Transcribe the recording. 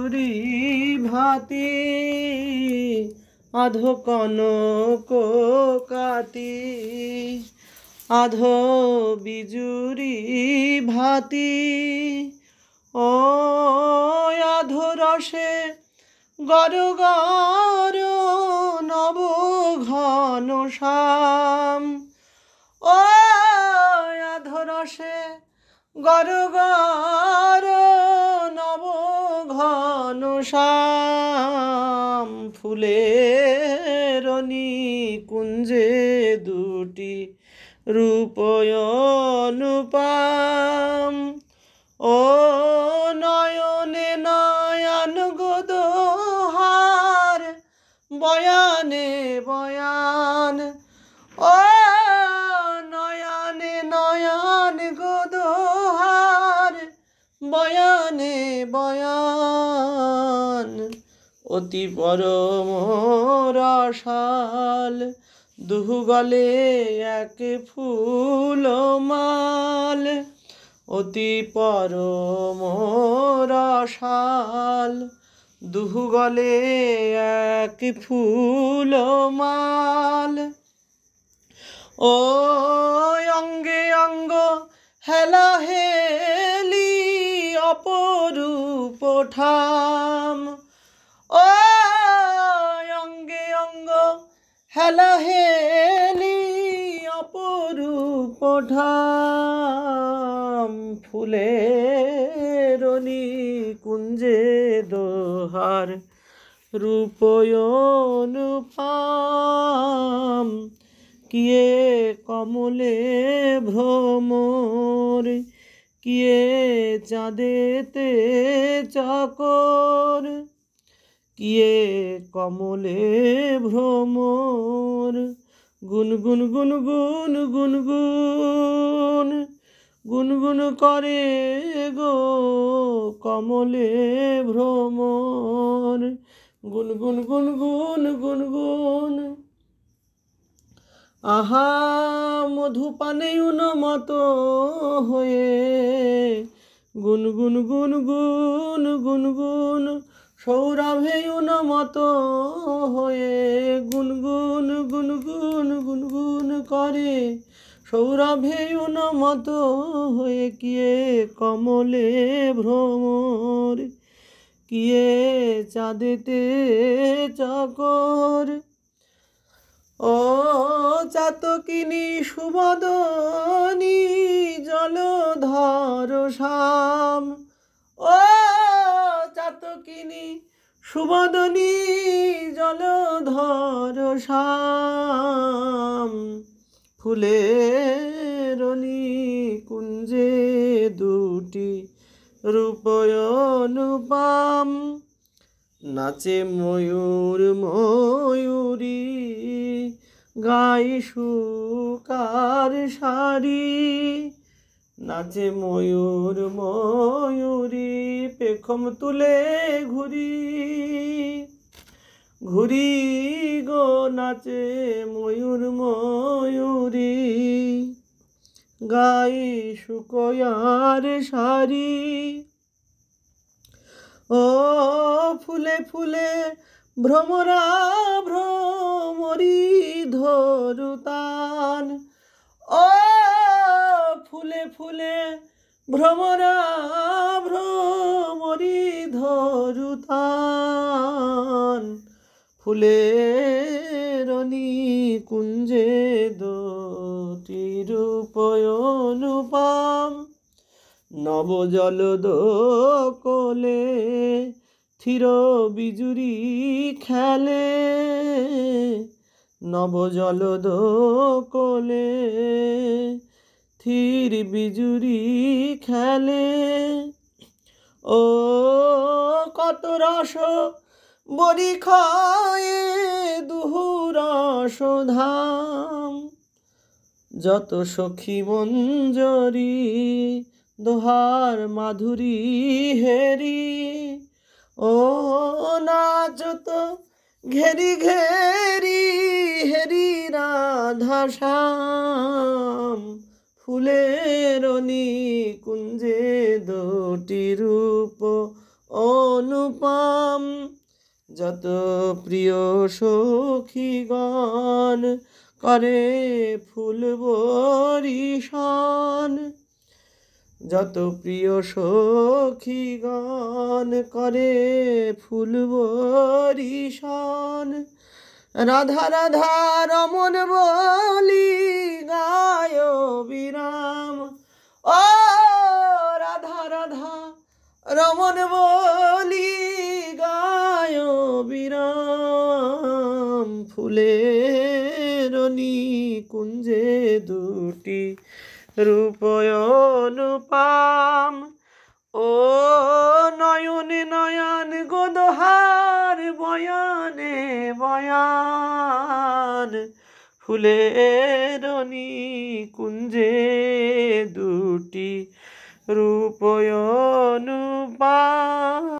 বিজুরি ভাতি আধো কনক কাতি আধো বিজুরি ভাতি ও আধো রসে গর গর নব ঘন শ্যাম ও আধো রসে গর গর নব ঘন শ্যাম ফুলের নিকুঞ্জে দুটি রূপয়নুপাম ও নয়নে নয়ন গোদোহার বয়ানে বয়ান ও নয়নে নয়ন গোদোহার বয়ানে বয়ান অতি পরম রসাল দুহু গলে এক ফুল মাল অতি পরম রসাল দুহু গলে এক ফুল মাল ও অঙ্গে অঙ্গ হেলা হেলি অপরূপ ঠাম ও অঙ্গে অঙ্গ হেলা হেলি অপরূপ ঠাম ফুলের নিকুঞ্জে দোহার রূপয়নুপাম কিয়ে কমলে ভ্রমর কিয়ে চাঁদেতে চাকর কিয়ে কমলে ভ্রমর গুনগুন গুনগুন গুনগুন গুনগুন করে গো কমলে ভ্রমর গুনগুন গুনগুন গুনগুন আহা মধুপানে উন্মত হয়ে গুনগুন গুনগুন গুনগুন সৌরভে উন্মত হয়ে গুনগুন গুনগুন গুনগুন করে সৌরভে উন্মত হয়ে কিয়ে কমলে ভ্রমর কিয়ে চাঁদেতে চাকর ও চাতকিনী সুবদনী জলধর শ্যাম ও চাতকিনী সুবদনী জলধর শ্যাম ফুলের নিকুঞ্জে দুটি রূপয়নুপাম নাচে ময়ূর ময়ূরী গাই সুকার সারি নাচে ময়ূর ময়ূরী পেখম তুলে ঘুরি ঘুরি গো নাচে ময়ূর ময়ূরী গাই শুকয়ার সারি ও ফুলে ফুলে ভ্রমরা ভ্রমরি ধরুতান ও ফুলে ফুলে ভ্রমরা ভ্রমরি ধরুতান ফুলের নিকুঞ্জে দুটি রূপয়নুপাম নবজলদ কোলে থির বিজুরি খেলে নবজলদ কোলে থির বিজুরি খেলে ও কত রস বরি খায়ে দুহু রস ধাম যত সখী মঞ্জরি দোহার মাধুরী হেরি ও নাচত ঘেরি ঘেরি হেরি রাধা শ্যাম ফুলের নিকুঞ্জে দুটি রূপ অনুপম। যত প্রিয় সখীগণ করে ফুল বরিশান, যত প্রিয় সখীগণ করে ফুল বরিশান। রাধা রাধা রমন বলি গায় বিরাম, ও রাধা রাধা রমন বলি গায় বিরাম। ফুলের নিকুঞ্জে দুটি রূপয়নুপাম, ও নয়নে নয়ন গোদহার বয়ানে বয়ান। ফুলের নিকুঞ্জে দুটি রূপয়নুপাম।